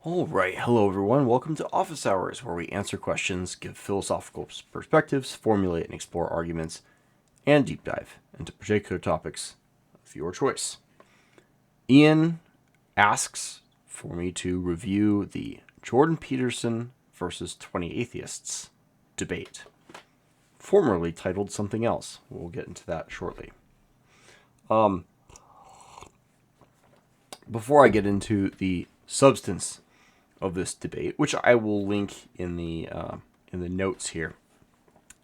All right, hello everyone. Welcome to Office Hours, where we answer questions, give philosophical perspectives, formulate and explore arguments, and deep dive into particular topics of your choice. Ian asks for me to review the Jordan Peterson versus 20 Atheists debate, formerly titled something else. We'll get into that shortly. Before I get into the substance of this debate, which I will link in the notes here,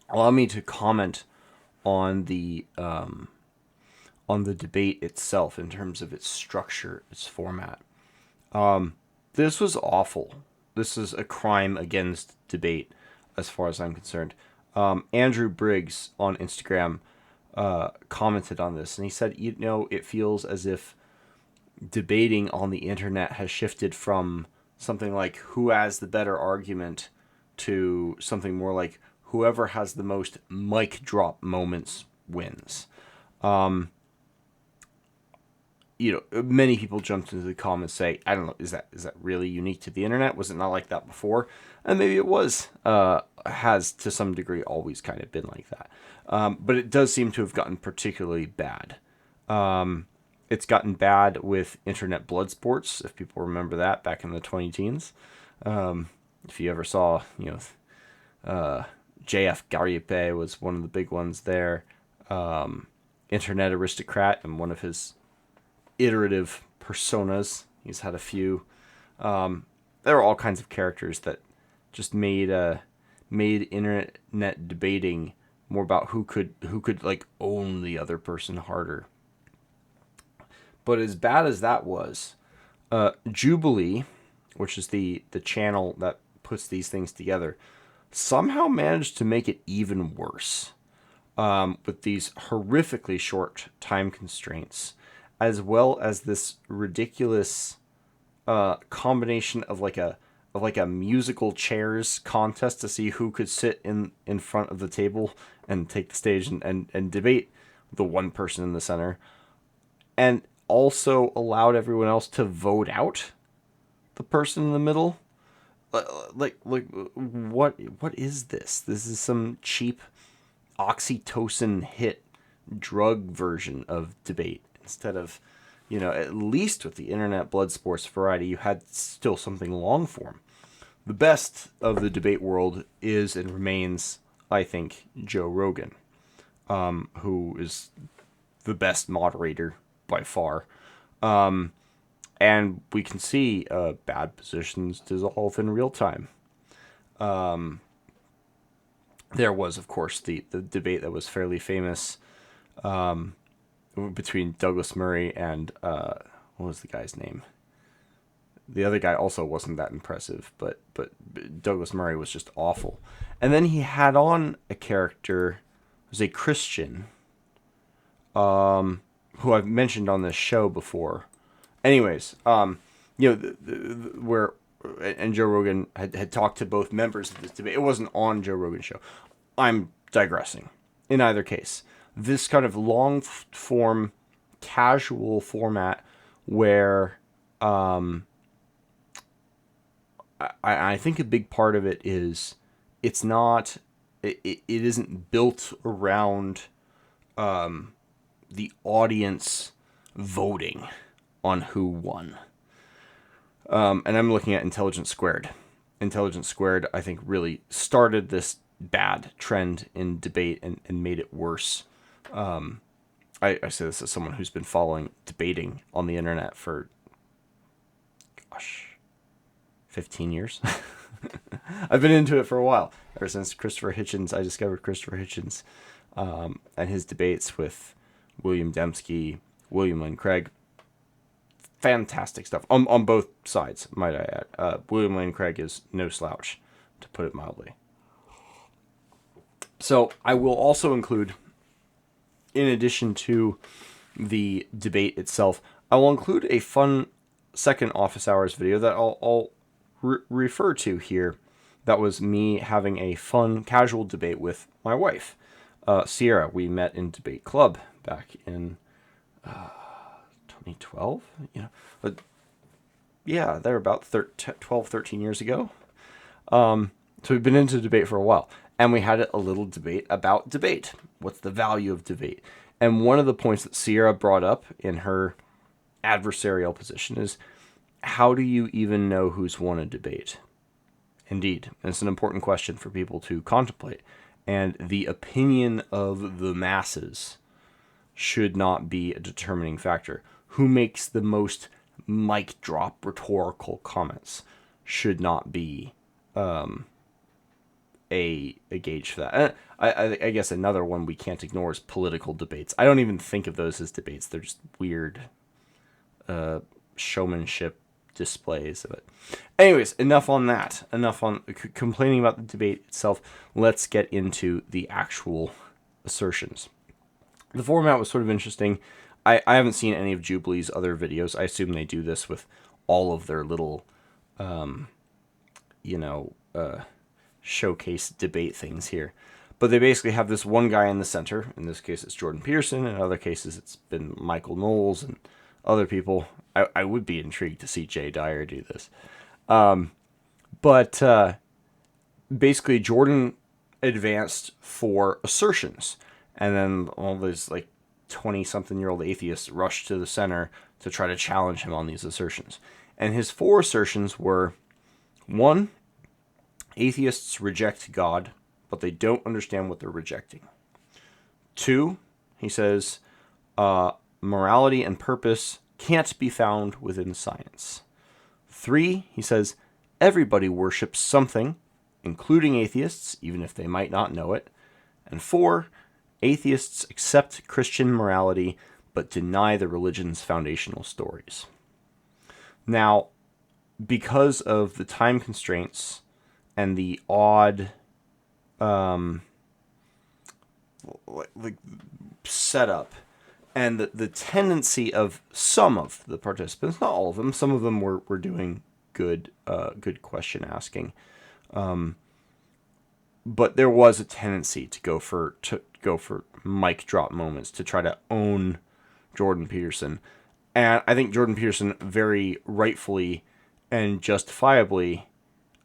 allow me to comment on the debate itself in terms of its structure, its format. This was awful. This is a crime against debate, as far as I'm concerned. Andrew Briggs on Instagram commented on this, and he said, it feels as if debating on the internet has shifted from something like who has the better argument to something more like whoever has the most mic drop moments wins. Many people jumped into the comments say, I don't know, is that really unique to the internet? Was it not like that before? And maybe it was. Has to some degree always kind of been like that. But it does seem to have gotten particularly bad. It's gotten bad with internet blood sports, if people remember that back in the 20-teens. If you ever saw, JF Gariepe was one of the big ones there. Internet aristocrat and one of his iterative personas. He's had a few. There are all kinds of characters that just made internet debating more about who could like own the other person harder. But as bad as that was, Jubilee, which is the channel that puts these things together, somehow managed to make it even worse with these horrifically short time constraints, as well as this ridiculous combination of like a musical chairs contest to see who could sit in front of the table and take the stage and debate the one person in the center, and also allowed everyone else to vote out the person in the middle. Like what is this? This is some cheap oxytocin hit drug version of debate instead of, at least with the internet blood sports variety, you had still something long form. The best of the debate world is and remains, I think, Joe Rogan, who is the best moderator by far. And we can see bad positions dissolve in real time. There was, of course, the debate that was fairly famous between Douglas Murray and, what was the guy's name? The other guy also wasn't that impressive, but Douglas Murray was just awful. And then he had on a character who was a Christian, who I've mentioned on this show before. Anyways, where and Joe Rogan had talked to both members of this debate. It wasn't on Joe Rogan's show. I'm digressing. In either case, this kind of long form, casual format where I think a big part of it is it isn't built around the audience voting on who won. And I'm looking at Intelligence Squared. Intelligence Squared, I think, really started this bad trend in debate and made it worse. I say this as someone who's been following debating on the internet for, 15 years. I've been into it for a while, ever since I discovered Christopher Hitchens and his debates with William Dembski, William Lane Craig. Fantastic stuff on both sides, might I add. William Lane Craig is no slouch, to put it mildly. So I will also include, in addition to the debate itself, I will include a fun second Office Hours video that I'll refer to here. That was me having a fun, casual debate with my wife, Sierra. We met in Debate Club back in 2012. Yeah, they're about 12, 13 years ago. So we've been into debate for a while. And we had a little debate about debate. What's the value of debate? And one of the points that Sierra brought up in her adversarial position is, how do you even know who's won a debate? Indeed, it's an important question for people to contemplate. And the opinion of the masses should not be a determining factor. Who makes the most mic drop rhetorical comments should not be a gauge for that. I guess another one we can't ignore is political debates. I don't even think of those as debates. They're just weird showmanship displays of it. Anyways, enough on that. Enough on complaining about the debate itself. Let's get into the actual assertions. The format was sort of interesting. I haven't seen any of Jubilee's other videos. I assume they do this with all of their little, showcase debate things here. But they basically have this one guy in the center. In this case, it's Jordan Peterson. In other cases, it's been Michael Knowles and other people. I would be intrigued to see Jay Dyer do this. But basically, Jordan advanced for assertions. And then all these, 20-something-year-old atheists rushed to the center to try to challenge him on these assertions. And his 4 assertions were, 1, atheists reject God, but they don't understand what they're rejecting. 2, he says, morality and purpose can't be found within science. 3, he says, everybody worships something, including atheists, even if they might not know it. And 4, atheists accept Christian morality, but deny the religion's foundational stories. Now, because of the time constraints and the odd setup and the tendency of some of the participants, not all of them, some of them were doing good question asking, but there was a tendency to go for mic drop moments, to try to own Jordan Peterson. And I think Jordan Peterson very rightfully and justifiably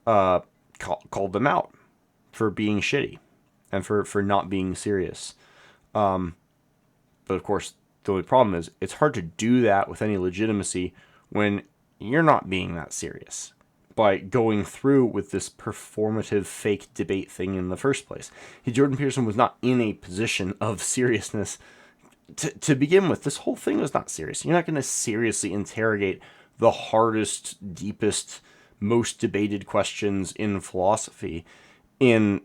called them out for being shitty and for not being serious. But of course, the only problem is it's hard to do that with any legitimacy when you're not being that serious by going through with this performative fake debate thing in the first place. Jordan Peterson was not in a position of seriousness to begin with. This whole thing was not serious. You're not going to seriously interrogate the hardest, deepest, most debated questions in philosophy in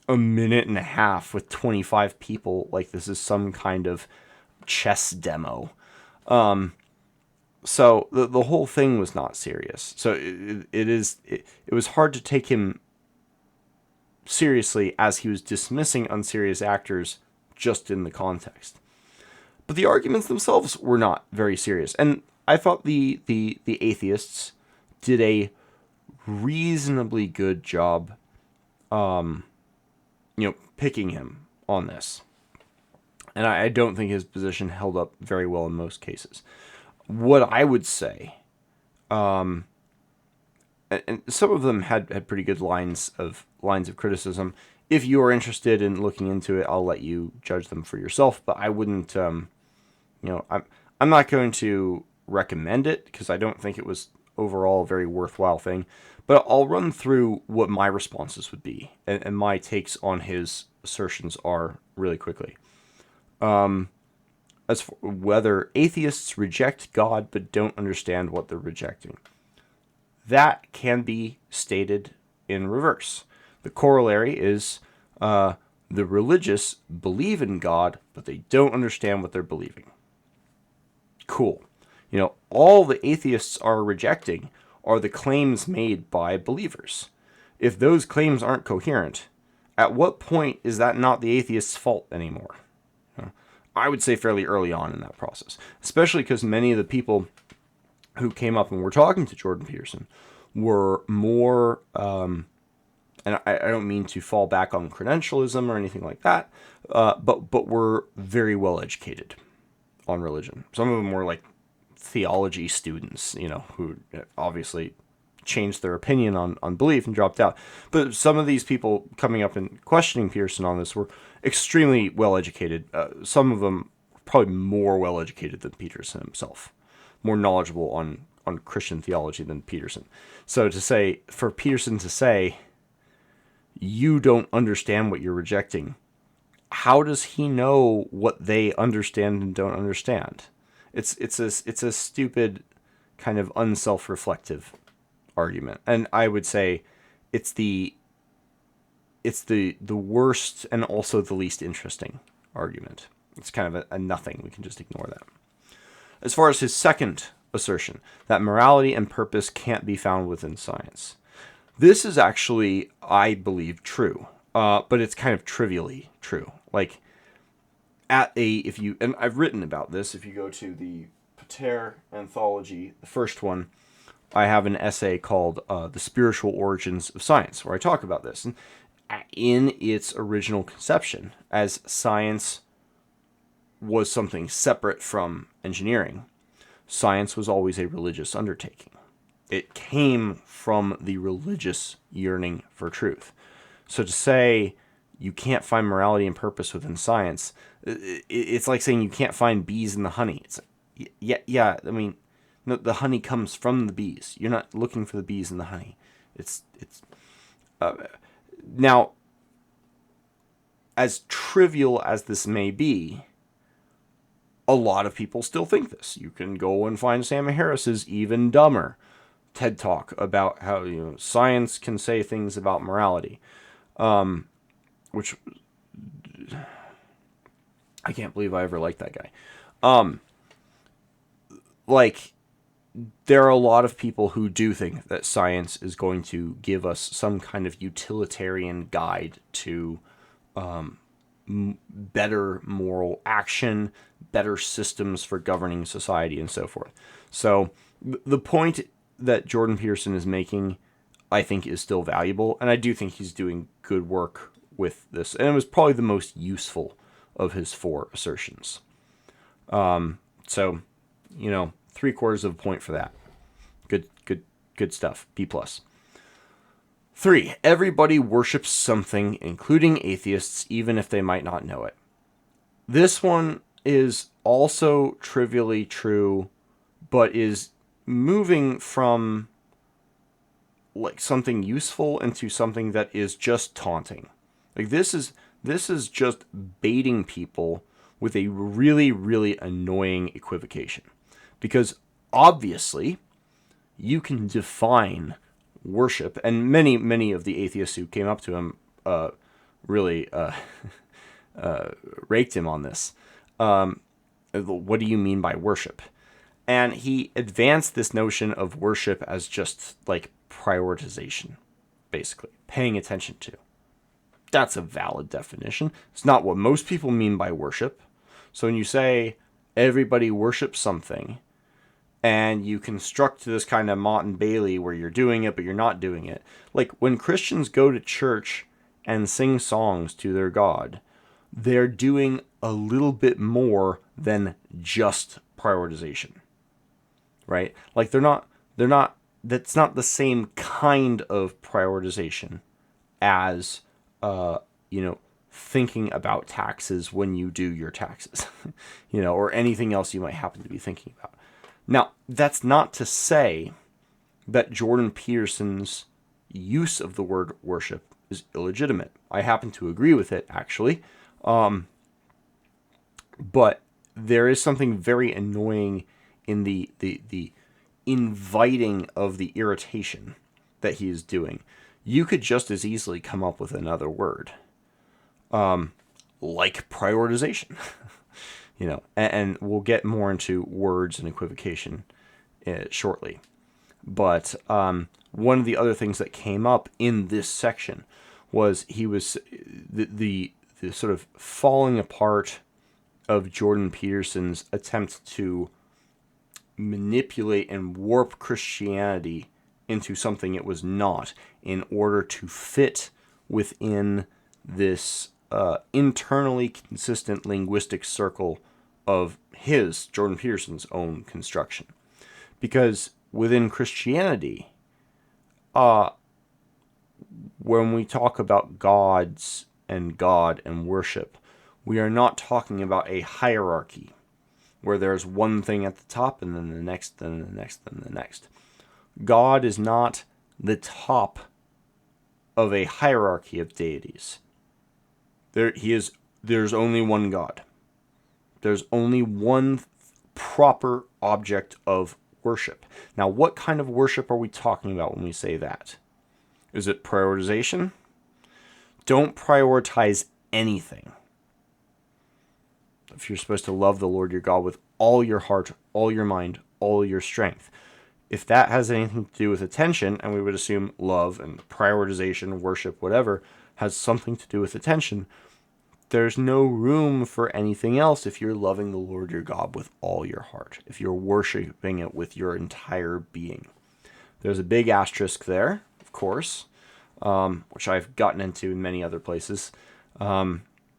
a minute and a half with 25 people like this is some kind of chess demo. So the whole thing was not serious. So it was hard to take him seriously as he was dismissing unserious actors just in the context. But the arguments themselves were not very serious. And I thought the atheists did a reasonably good job picking him on this. And I don't think his position held up very well in most cases. What I would say, and some of them had pretty good lines of criticism. If you are interested in looking into it, I'll let you judge them for yourself. But I wouldn't, I'm not going to recommend it because I don't think it was overall a very worthwhile thing. But I'll run through what my responses would be and my takes on his assertions are really quickly. As for whether atheists reject God but don't understand what they're rejecting, that can be stated in reverse. The corollary is the religious believe in God, but they don't understand what they're believing. Cool. All the atheists are rejecting are the claims made by believers. If those claims aren't coherent, at what point is that not the atheist's fault anymore? I would say fairly early on in that process, especially because many of the people who came up and were talking to Jordan Peterson were more, and I don't mean to fall back on credentialism or anything like that, but were very well educated on religion. Some of them were theology students, who obviously changed their opinion on belief and dropped out. But some of these people coming up and questioning Peterson on this were extremely well educated. Some of them probably more well educated than Peterson himself, more knowledgeable on Christian theology than Peterson. So for Peterson to say, you don't understand what you're rejecting, how does he know what they understand and don't understand? It's a stupid kind of unself-reflective argument. And I would say it's the worst and also the least interesting argument. It's kind of a nothing. We can just ignore that. As far as his second assertion, that morality and purpose can't be found within science. This is actually, I believe, true. But it's kind of trivially true. Like, and I've written about this, if you go to the Pater anthology, the first one, I have an essay called The Spiritual Origins of Science, where I talk about this. And in its original conception, as science was something separate from engineering, science was always a religious undertaking. It came from the religious yearning for truth. So to say you can't find morality and purpose within science, it's like saying you can't find bees in the honey. It's yeah. I mean, no, the honey comes from the bees. You're not looking for the bees in the honey. Now, as trivial as this may be, a lot of people still think this. You can go and find Sam Harris's Even Dumber TED Talk about how science can say things about morality, which I can't believe I ever liked that guy. There are a lot of people who do think that science is going to give us some kind of utilitarian guide to better moral action, better systems for governing society, and so forth. So the point that Jordan Peterson is making, I think, is still valuable, and I do think he's doing good work with this. And it was probably the most useful of his four assertions. So, 3/4 of a point for that. Good stuff. B+. 3, everybody worships something, including atheists, even if they might not know it. This one is also trivially true, but is moving from like something useful into something that is just taunting. Like this is just baiting people with a really, really annoying equivocation. Because obviously you can define worship, and many of the atheists who came up to him really raked him on this. What do you mean by worship? And he advanced this notion of worship as just like prioritization, basically, paying attention to. That's a valid definition. It's not what most people mean by worship. So when you say everybody worships something, and you construct this kind of Mott and Bailey where you're doing it, but you're not doing it. Like when Christians go to church and sing songs to their God, they're doing a little bit more than just prioritization, right? Like that's not the same kind of prioritization as, thinking about taxes when you do your taxes, or anything else you might happen to be thinking about. Now, that's not to say that Jordan Peterson's use of the word worship is illegitimate. I happen to agree with it, actually. But there is something very annoying in the inviting of the irritation that he is doing. You could just as easily come up with another word, like prioritization. And we'll get more into words and equivocation shortly. But one of the other things that came up in this section was the sort of falling apart of Jordan Peterson's attempt to manipulate and warp Christianity into something it was not in order to fit within this internally consistent linguistic circle of Jordan Peterson's own construction. Because within Christianity, uh, when we talk about gods and God and worship, we are not talking about a hierarchy where there's one thing at the top and then the next, then the next, then the next. God is not the top of a hierarchy of deities. There's only one God. There's only one proper object of worship. Now, what kind of worship are we talking about when we say that? Is it prioritization? Don't prioritize anything. If you're supposed to love the Lord your God with all your heart, all your mind, all your strength, if that has anything to do with attention, and we would assume love and prioritization, worship, whatever, has something to do with attention, there's no room for anything else if you're loving the Lord your God with all your heart, if you're worshiping it with your entire being. There's a big asterisk there, of course, which I've gotten into in many other places.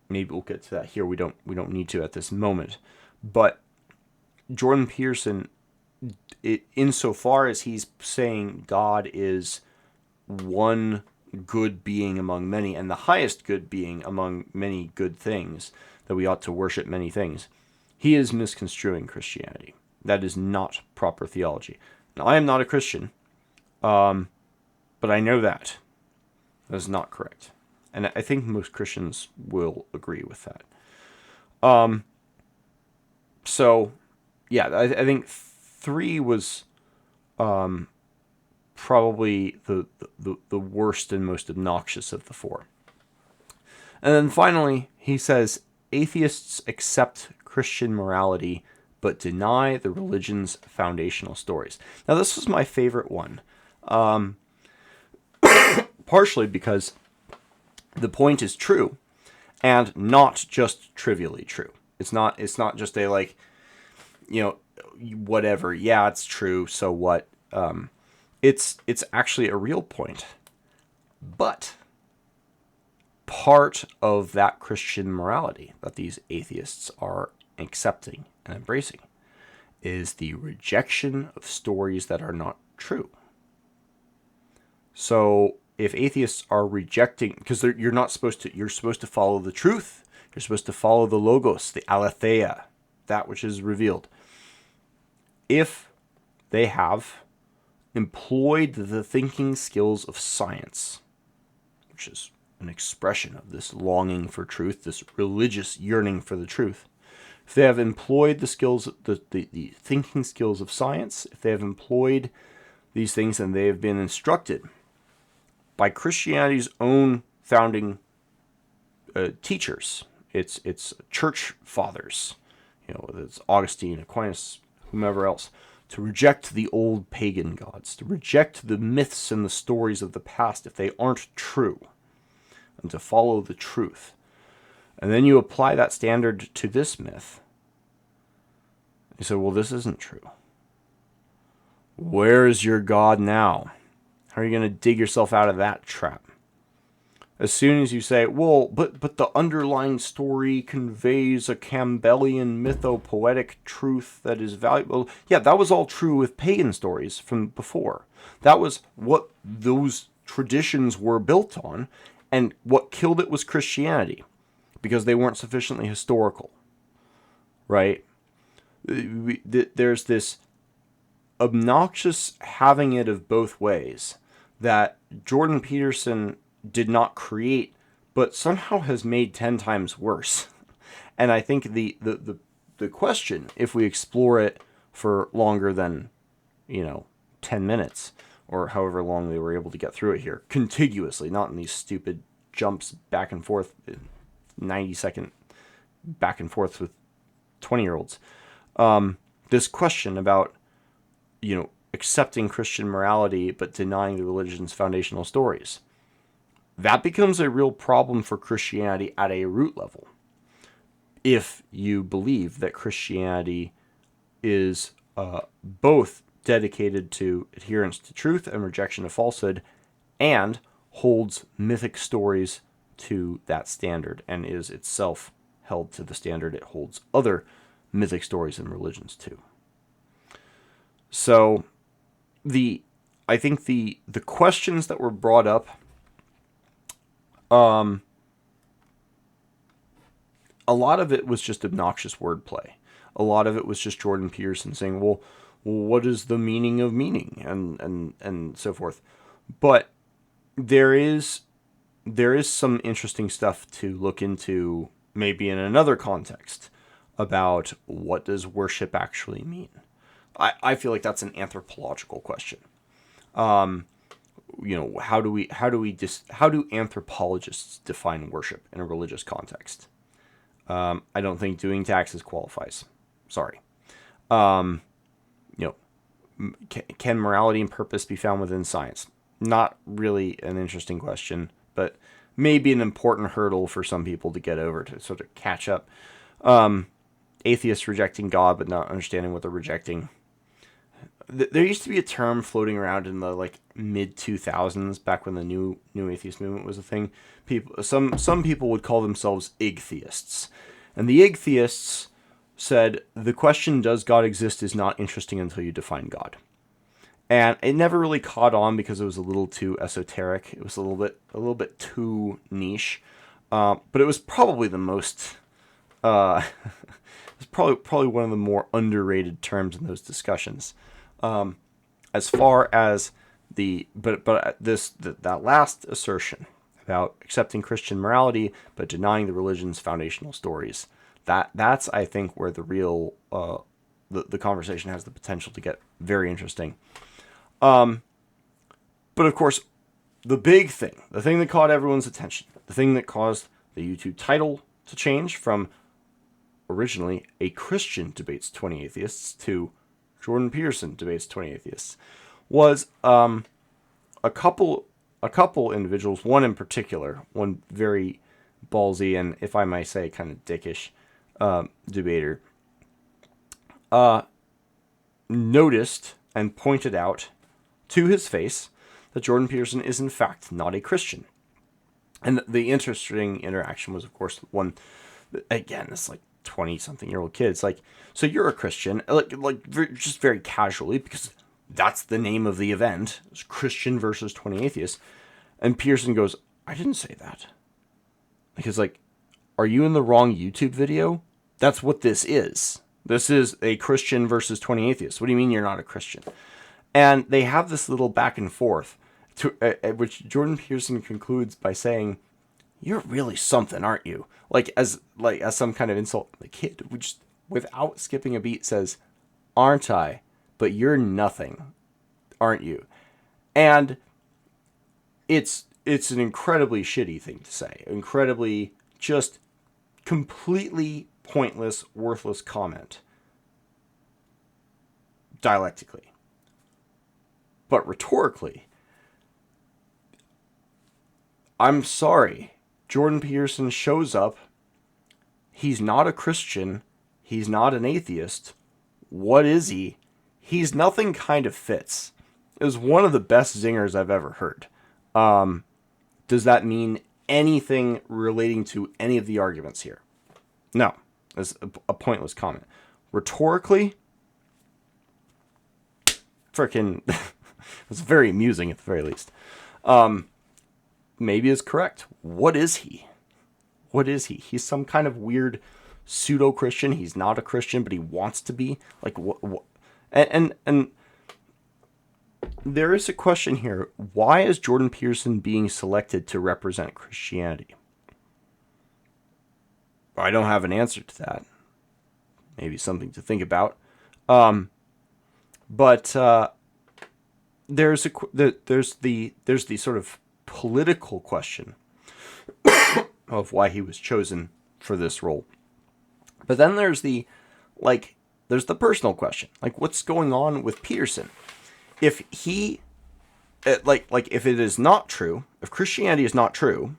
Maybe we'll get to that here. We don't need to at this moment. But Jordan Peterson, insofar as he's saying God is one good being among many, and the highest good being among many good things, that we ought to worship many things, he is misconstruing Christianity. That is not proper theology. Now, I am not a Christian, but I know that. That is not correct. And I think most Christians will agree with that. So, yeah, I think 3 was probably the worst and most obnoxious of the 4. And then finally, he says, atheists accept Christian morality but deny the religion's foundational stories. Now, this was my favorite one, partially because the point is true, and not just trivially true. It's not just a, like, whatever. Yeah, it's true. So what? It's actually a real point. But part of that Christian morality that these atheists are accepting and embracing is the rejection of stories that are not true. So if atheists are rejecting, because you're supposed to follow the truth. You're supposed to follow the logos, the aletheia, that which is revealed. If they have employed the thinking skills of science, which is an expression of this longing for truth, this religious yearning for the truth, if they have employed the skills, the thinking skills of science, if they have employed these things and they have been instructed by Christianity's own founding teachers, it's church fathers, whether it's Augustine, Aquinas, whomever else, to reject the old pagan gods, to reject the myths and the stories of the past if they aren't true, and to follow the truth. And then you apply that standard to this myth. You say, well, this isn't true. Where is your God now? How are you going to dig yourself out of that trap? As soon as you say, well, but the underlying story conveys a Campbellian mythopoetic truth that is valuable. Yeah, that was all true with pagan stories from before. That was what those traditions were built on, and what killed it was Christianity, because they weren't sufficiently historical, right? There's this obnoxious having it of both ways that Jordan Peterson did not create, but somehow has made 10 times worse. And I think the question, if we explore it for longer than 10 minutes, or however long they were able to get through it here, contiguously, not in these stupid jumps back and forth, 90-second back and forth with 20-year-olds. This question about, accepting Christian morality but denying the religion's foundational stories, that becomes a real problem for Christianity at a root level. If you believe that Christianity is both dedicated to adherence to truth and rejection of falsehood, and holds mythic stories to that standard, and is itself held to the standard it holds other mythic stories and religions to. So I think the questions that were brought up, a lot of it was just obnoxious wordplay. A lot of it was just Jordan Peterson saying, well, what is the meaning of meaning, and so forth. But there is some interesting stuff to look into, maybe in another context, about what does worship actually mean. I feel like that's an anthropological question. How do anthropologists define worship in a religious context? I don't think doing taxes qualifies. Sorry. Um, you know, can morality and purpose be found within science? Not really an interesting question, but maybe an important hurdle for some people to get over, to sort of catch up. Atheists rejecting God but not understanding what they're rejecting. There used to be a term floating around in the mid 2000s, back when the new atheist movement was a thing. Some people would call themselves igtheists, and the igtheists said the question, does God exist, is not interesting until you define God. And it never really caught on because it was a little too esoteric. It was a little bit too niche. But it was probably the most it's probably one of the more underrated terms in those discussions. As far as that last assertion about accepting Christian morality but denying the religion's foundational stories, that's I think where the real the conversation has the potential to get very interesting. But of course, the big thing, the thing that caught everyone's attention, the thing that caused the YouTube title to change from originally A Christian Debates 20 Atheists to Jordan Peterson Debates 20 Atheists, was a couple individuals, one in particular, one very ballsy and, if I may say, kind of dickish debater, noticed and pointed out to his face that Jordan Peterson is in fact not a Christian. And the interesting interaction was, of course, one, again, this 20-something-year-old kid. It's like, so you're a Christian, just very casually, because that's the name of the event. It's Christian versus 20 atheists. And Peterson goes, I didn't say that. Because, are you in the wrong YouTube video? That's what this is. This is a Christian versus 20 atheists. What do you mean you're not a Christian? And they have this little back and forth, at which Jordan Peterson concludes by saying, you're really something, aren't you? As some kind of insult. The kid, which, without skipping a beat, says, aren't I? But you're nothing, aren't you? And it's an incredibly shitty thing to say. Incredibly, just completely pointless, worthless comment. Dialectically. But rhetorically, I'm sorry, Jordan Peterson shows up. He's not a Christian. He's not an atheist. What is he? He's nothing kind of fits. It was one of the best zingers I've ever heard. Does that mean anything relating to any of the arguments here? No. It's a pointless comment. Rhetorically, frickin' it's very amusing at the very least. Maybe is correct. What is he? What is he? He's some kind of weird pseudo-Christian. He's not a Christian, but he wants to be. What? And there is a question here. Why is Jordan Peterson being selected to represent Christianity? I don't have an answer to that. Maybe something to think about. But there's the sort of political question of why he was chosen for this role. But then there's the personal question. What's going on with Peterson? If he if it is not true, if Christianity is not true,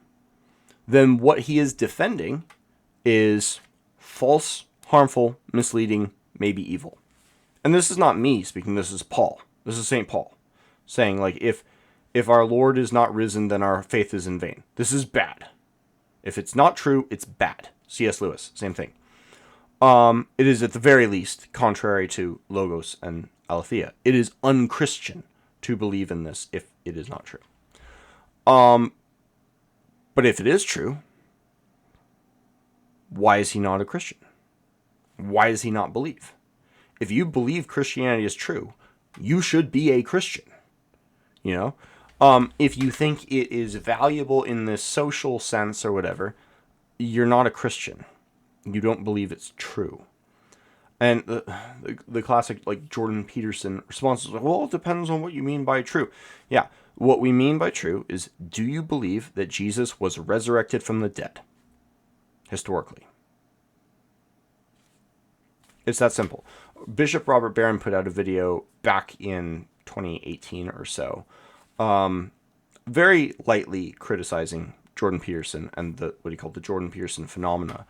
then what he is defending is false, harmful, misleading, maybe evil. And this is not me speaking, this is Paul. This is St. Paul saying, if our Lord is not risen, then our faith is in vain. This is bad. If it's not true, it's bad. C.S. Lewis, same thing. It is at the very least contrary to Logos and aletheia. It is unchristian to believe in this if it is not true. But if it is true, why is he not a Christian? Why does he not believe? If you believe Christianity is true, you should be a Christian. You know? If you think it is valuable in this social sense or whatever, you're not a Christian. You don't believe it's true. And the classic, like, Jordan Peterson response is like, well, it depends on what you mean by true. Yeah, what we mean by true is, do you believe that Jesus was resurrected from the dead? Historically. It's that simple. Bishop Robert Barron put out a video back in 2018 or so, very lightly criticizing Jordan Peterson and what he called the Jordan Peterson phenomena.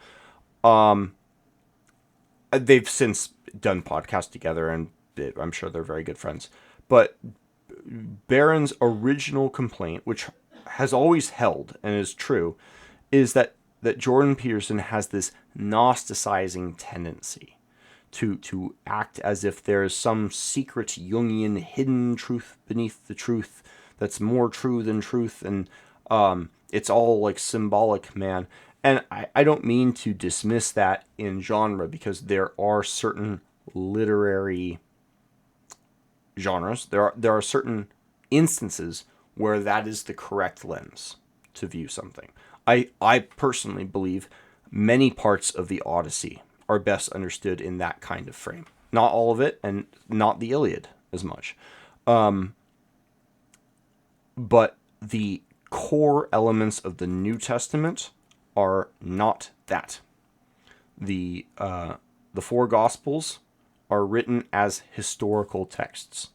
They've since done podcasts together, and I'm sure they're very good friends. But Barron's original complaint, which has always held and is true, is that Jordan Peterson has this Gnosticizing tendency to act as if there is some secret Jungian hidden truth beneath the truth that's more true than truth, and it's all like symbolic, man. And I don't mean to dismiss that in genre, because there are certain literary genres, there are certain instances where that is the correct lens to view something. I personally believe many parts of the Odyssey are best understood in that kind of frame. Not all of it, and not the Iliad as much. But the core elements of the New Testament are not that. The four Gospels are written as historical texts.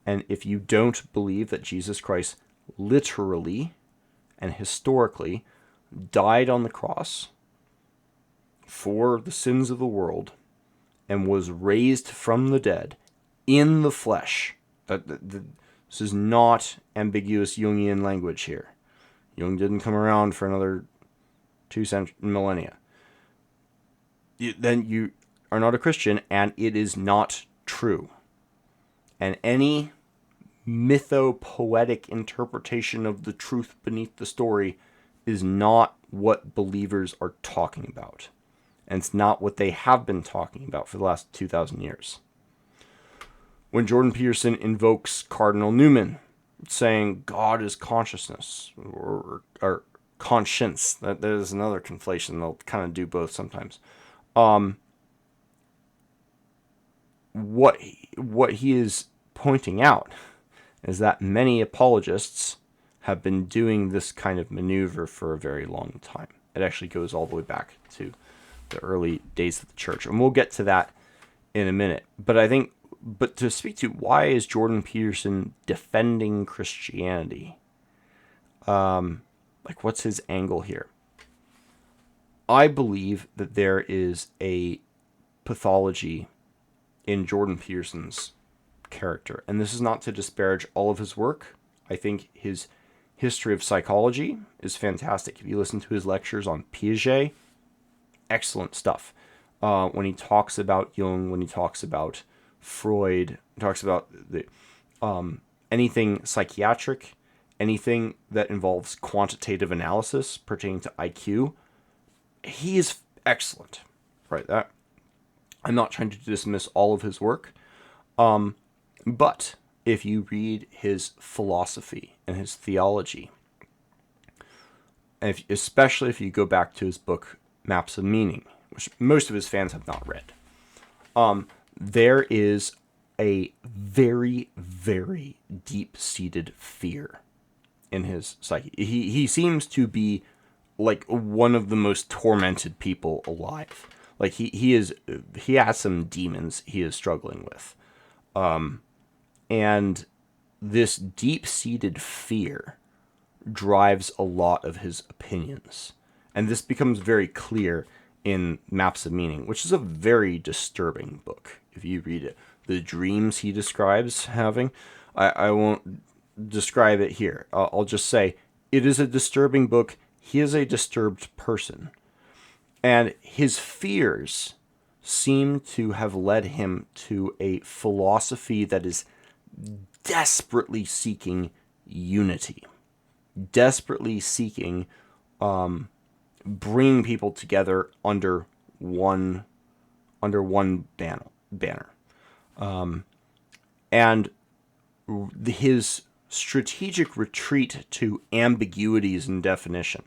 And if you don't believe that Jesus Christ literally and historically died on the cross for the sins of the world and was raised from the dead in the flesh, this is not ambiguous Jungian language here. Jung didn't come around for another 2 millennia. Then you are not a Christian, and it is not true. And any mythopoetic interpretation of the truth beneath the story is not what believers are talking about. And it's not what they have been talking about for the last 2,000 years. When Jordan Peterson invokes Cardinal Newman, saying God is consciousness, or conscience, that is another conflation. They'll kind of do both sometimes. What he is pointing out is that many apologists have been doing this kind of maneuver for a very long time. It actually goes all the way back to the early days of the church, and we'll get to that in a minute. But to speak to, why is Jordan Peterson defending Christianity? What's his angle here? I believe that there is a pathology in Jordan Peterson's character, and this is not to disparage all of his work. I think his history of psychology is fantastic. If you listen to his lectures on Piaget, excellent stuff. When he talks about Jung, when he talks about Freud, talks about the anything psychiatric, anything that involves quantitative analysis pertaining to IQ, he is excellent. Right, that I'm not trying to dismiss all of his work, but if you read his philosophy and his theology, and especially if you go back to his book Maps of Meaning, which most of his fans have not read, there is a very, very deep-seated fear in his psyche. He seems to be like one of the most tormented people alive. Like he has some demons he is struggling with. And this deep-seated fear drives a lot of his opinions. And this becomes very clear in Maps of Meaning, which is a very disturbing book if you read it. The dreams he describes having, I won't describe it here. I'll just say it is a disturbing book. He is a disturbed person. And his fears seem to have led him to a philosophy that is desperately seeking unity, desperately seeking bringing people together under one banner. And his strategic retreat to ambiguities in definition.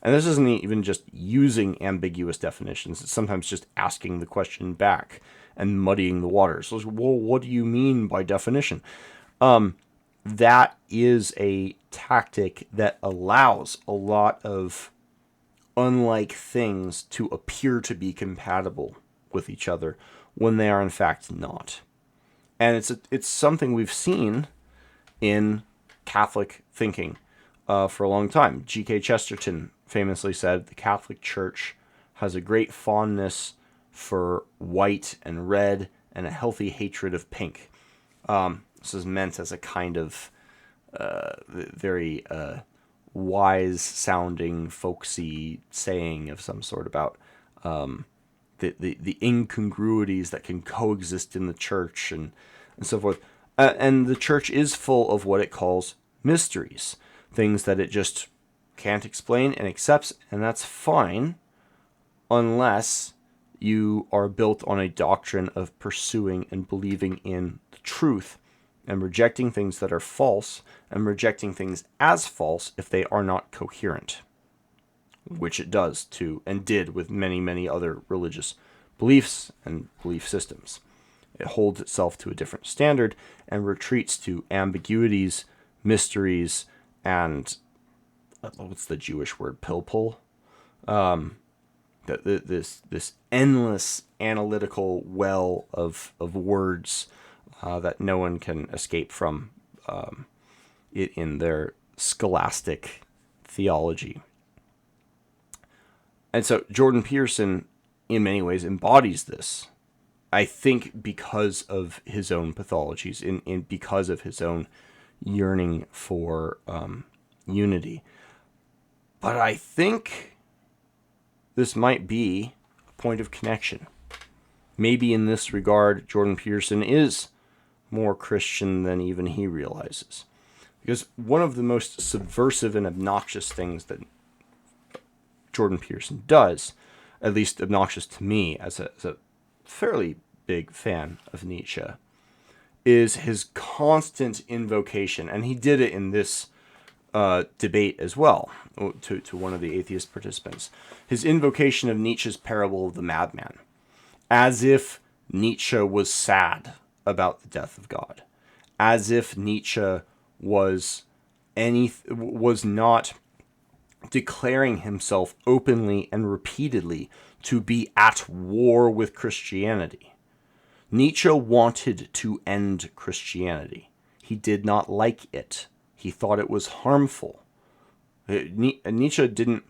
And this isn't even just using ambiguous definitions. It's sometimes just asking the question back and muddying the waters. So, well, what do you mean by definition? That is a tactic that allows a lot of unlike things to appear to be compatible with each other when they are in fact not. And it's something we've seen in Catholic thinking for a long time. G.K. Chesterton famously said the Catholic Church has a great fondness for white and red and a healthy hatred of pink. This is meant as a kind of very wise-sounding, folksy saying of some sort about the incongruities that can coexist in the church and so forth. And the church is full of what it calls mysteries, things that it just can't explain and accepts, and that's fine unless you are built on a doctrine of pursuing and believing in the truth and rejecting things that are false and rejecting things as false if they are not coherent, which it does to and did with many, many other religious beliefs and belief systems. It holds itself to a different standard and retreats to ambiguities, mysteries, and what's the Jewish word? Pilpul. This endless analytical well of words that no one can escape from it in their scholastic theology. And so Jordan Peterson, in many ways, embodies this. I think because of his own pathologies, in because of his own yearning for unity. But I think this might be a point of connection. Maybe in this regard, Jordan Peterson is more Christian than even he realizes. Because one of the most subversive and obnoxious things that Jordan Peterson does, at least obnoxious to me as a fairly big fan of Nietzsche, is his constant invocation, and he did it in this debate as well, to one of the atheist participants, his invocation of Nietzsche's parable of the madman, as if Nietzsche was sad about the death of God, as if Nietzsche was not declaring himself openly and repeatedly to be at war with Christianity. Nietzsche wanted to end Christianity. He did not like it. He thought it was harmful. Nietzsche didn't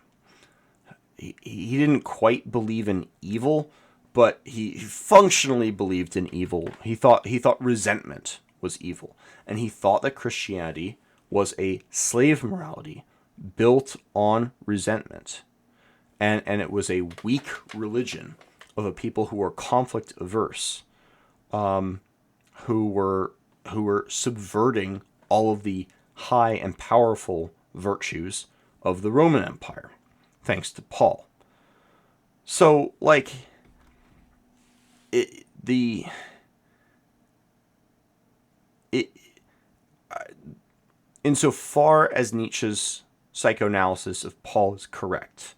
quite believe in evil, but he functionally believed in evil. He thought resentment was evil, and he thought that Christianity was a slave morality built on resentment, and it was a weak religion of a people who were conflict averse, who were subverting all of the high and powerful virtues of the Roman Empire, thanks to Paul. So, insofar as Nietzsche's psychoanalysis of Paul is correct,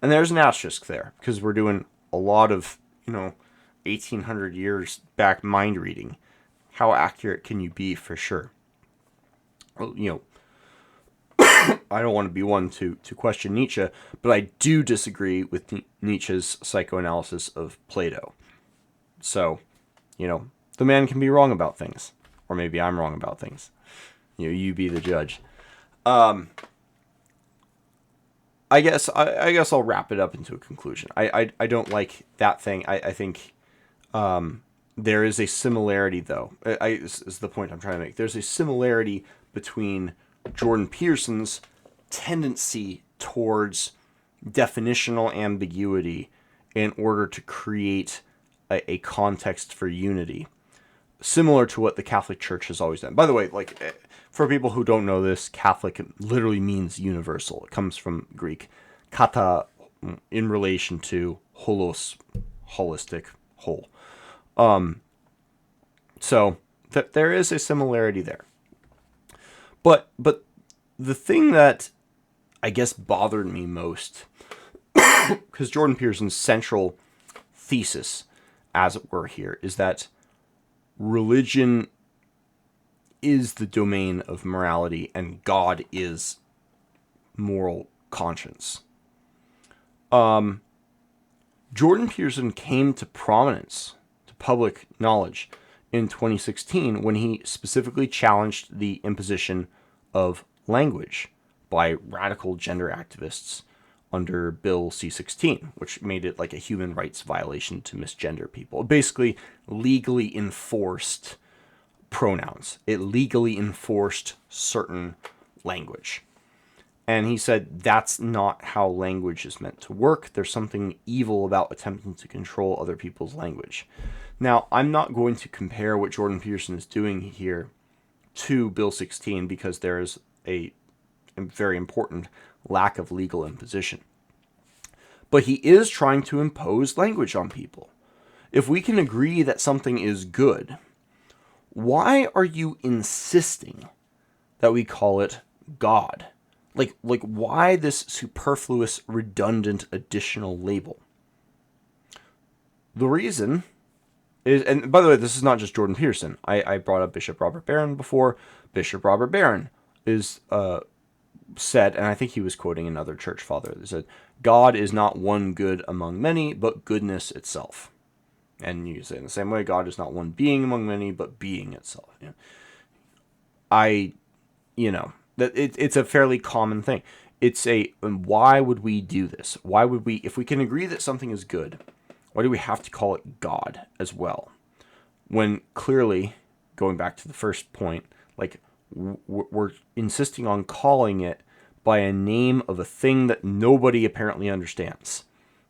and there's an asterisk there because we're doing a lot of 1800 years back mind reading. How accurate can you be for sure? Well, I don't want to be one to question Nietzsche, but I do disagree with Nietzsche's psychoanalysis of Plato. So, the man can be wrong about things, or maybe I'm wrong about things. You be the judge. I guess I'll wrap it up into a conclusion. I don't like that thing. I think there is a similarity, though. This is the point I'm trying to make. There's a similarity between Jordan Peterson's tendency towards definitional ambiguity in order to create a context for unity, similar to what the Catholic Church has always done. By the way, like, for people who don't know this, Catholic literally means universal. It comes from Greek kata, in relation to holos, holistic, whole. So that there is a similarity there. But the thing that I guess bothered me most, because Jordan Peterson's central thesis, as it were, here is that religion is the domain of morality and God is moral conscience. Jordan Peterson came to prominence, to public knowledge, in 2016 when he specifically challenged the imposition of language by radical gender activists under Bill C-16, which made it like a human rights violation to misgender people. It basically legally enforced pronouns. It legally enforced certain language. And he said that's not how language is meant to work. There's something evil about attempting to control other people's language. Now, I'm not going to compare what Jordan Peterson is doing here to Bill 16 because there is a very important lack of legal imposition. But he is trying to impose language on people. If we can agree that something is good, why are you insisting that we call it God? Like why this superfluous, redundant, additional label? The reason is, and by the way, this is not just Jordan Peterson. I brought up Bishop Robert Barron before. Bishop Robert Barron is said, and I think he was quoting another church father that said, God is not one good among many, but goodness itself. And you say in the same way, God is not one being among many, but being itself. It's a fairly common thing. Why would we do this? Why would we, if we can agree that something is good, why do we have to call it God as well? When clearly, going back to the first point, like, we're insisting on calling it by a name of a thing that nobody apparently understands,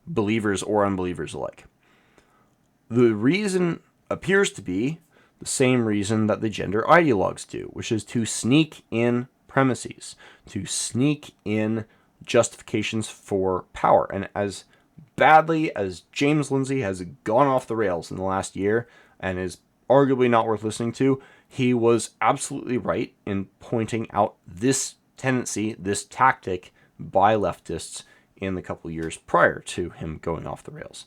believers or unbelievers alike. The reason appears to be the same reason that the gender ideologues do, which is to sneak in premises, to sneak in justifications for power. And as badly as James Lindsay has gone off the rails in the last year and is arguably not worth listening to, he was absolutely right in pointing out this tendency, this tactic by leftists in the couple years prior to him going off the rails.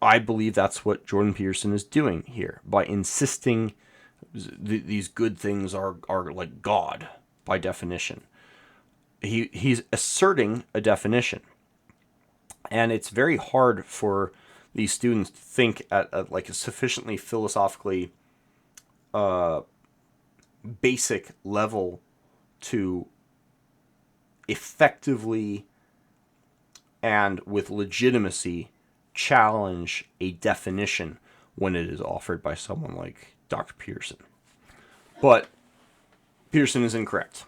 I believe that's what Jordan Peterson is doing here by insisting these good things are like God by definition. He's asserting a definition, and it's very hard for these students to think at like a sufficiently philosophically basic level to effectively and with legitimacy challenge a definition when it is offered by someone like Dr. Peterson. But Peterson is incorrect.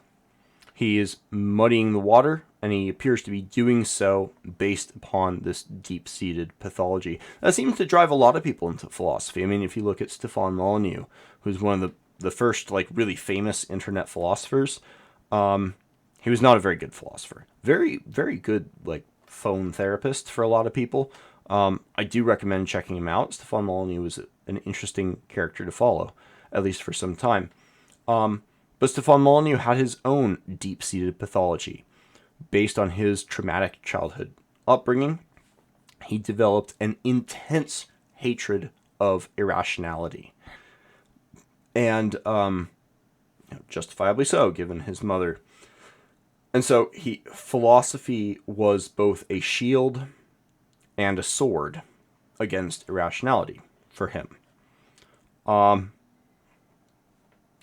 He is muddying the water, and he appears to be doing so based upon this deep-seated pathology that seems to drive a lot of people into philosophy. I mean, if you look at Stefan Molyneux, who's one of the first like really famous internet philosophers, he was not a very good philosopher. Very, very good like phone therapist for a lot of people. I do recommend checking him out. Stefan Molyneux was an interesting character to follow, at least for some time. But Stefan Molyneux had his own deep-seated pathology. Based on his traumatic childhood upbringing, he developed an intense hatred of irrationality. And justifiably so, given his mother. And so philosophy was both a shield and a sword against irrationality for him.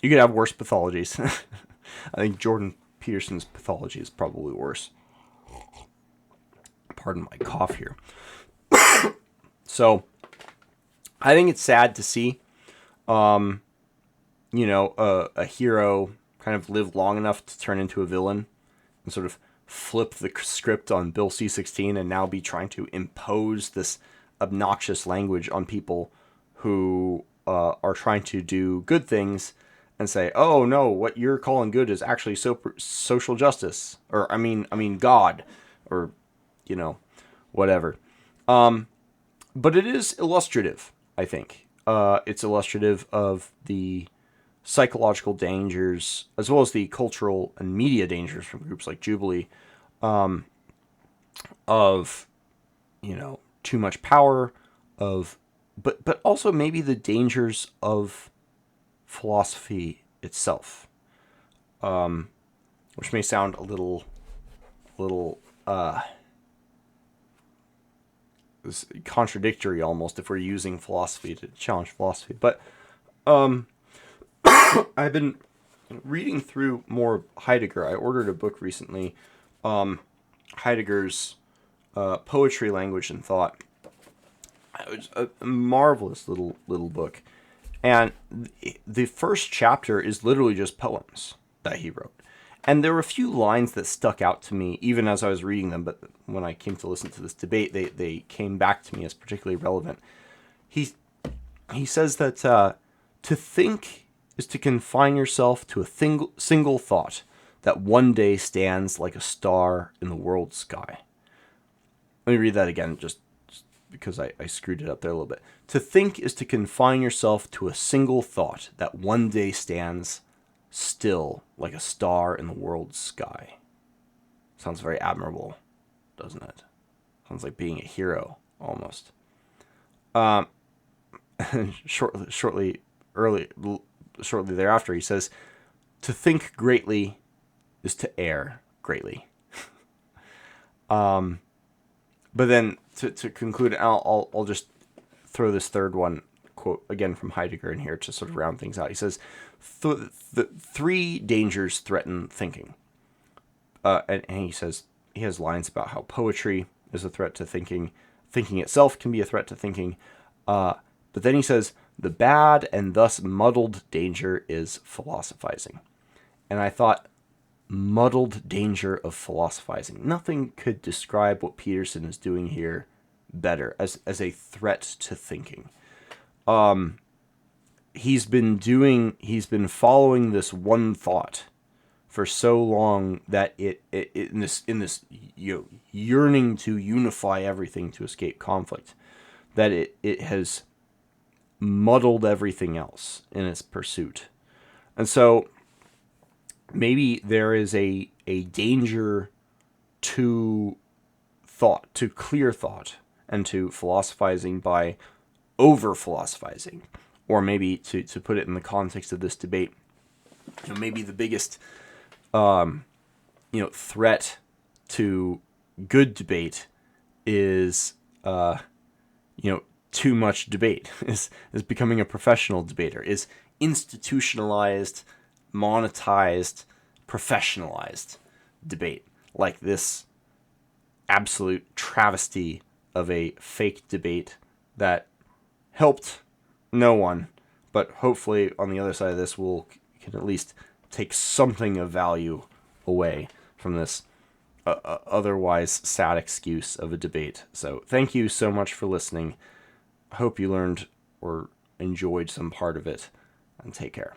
You could have worse pathologies. I think Jordan Peterson's pathology is probably worse. Pardon my cough here. So, I think it's sad to see, a hero kind of live long enough to turn into a villain and sort of flip the script on Bill C-16 and now be trying to impose this obnoxious language on people who are trying to do good things and say, "Oh no, what you're calling good is actually social justice," or I mean God, or whatever. But it is illustrative, I think. It's illustrative of the psychological dangers as well as the cultural and media dangers from groups like Jubilee, of too much power, of but also maybe the dangers of philosophy itself, which may sound a little contradictory almost if we're using philosophy to challenge philosophy. But I've been reading through more Heidegger. I ordered a book recently, Heidegger's Poetry, Language, and Thought. It was a marvelous little book. And the first chapter is literally just poems that he wrote. And there were a few lines that stuck out to me even as I was reading them, but when I came to listen to this debate, they came back to me as particularly relevant. He says that to think is to confine yourself to a single thought that one day stands like a star in the world sky. Let me read that again, just because I screwed it up there a little bit. To think is to confine yourself to a single thought that one day stands still like a star in the world sky. Sounds very admirable, doesn't it? Sounds like being a hero, almost. Shortly thereafter, he says, to think greatly is to err greatly. But then to conclude, I'll just throw this third one quote again from Heidegger in here to sort of round things out. He says, the three dangers threaten thinking. And he says, he has lines about how poetry is a threat to thinking. Thinking itself can be a threat to thinking. But then he says, the bad and thus muddled danger is philosophizing. And I thought, muddled danger of philosophizing. Nothing could describe what Peterson is doing here better as a threat to thinking. He's been following this one thought for so long that it in this yearning to unify everything to escape conflict, that it has muddled everything else in its pursuit. And so maybe there is a danger to thought, to clear thought, and to philosophizing by over-philosophizing. Or maybe to put it in the context of this debate, maybe the biggest threat to good debate is too much debate, is becoming a professional debater, is institutionalized, monetized, professionalized debate, like this absolute travesty of a fake debate that helped no one, but hopefully on the other side of this can at least take something of value away from this otherwise sad excuse of a debate. So thank you so much for listening. I hope you learned or enjoyed some part of it, and take care.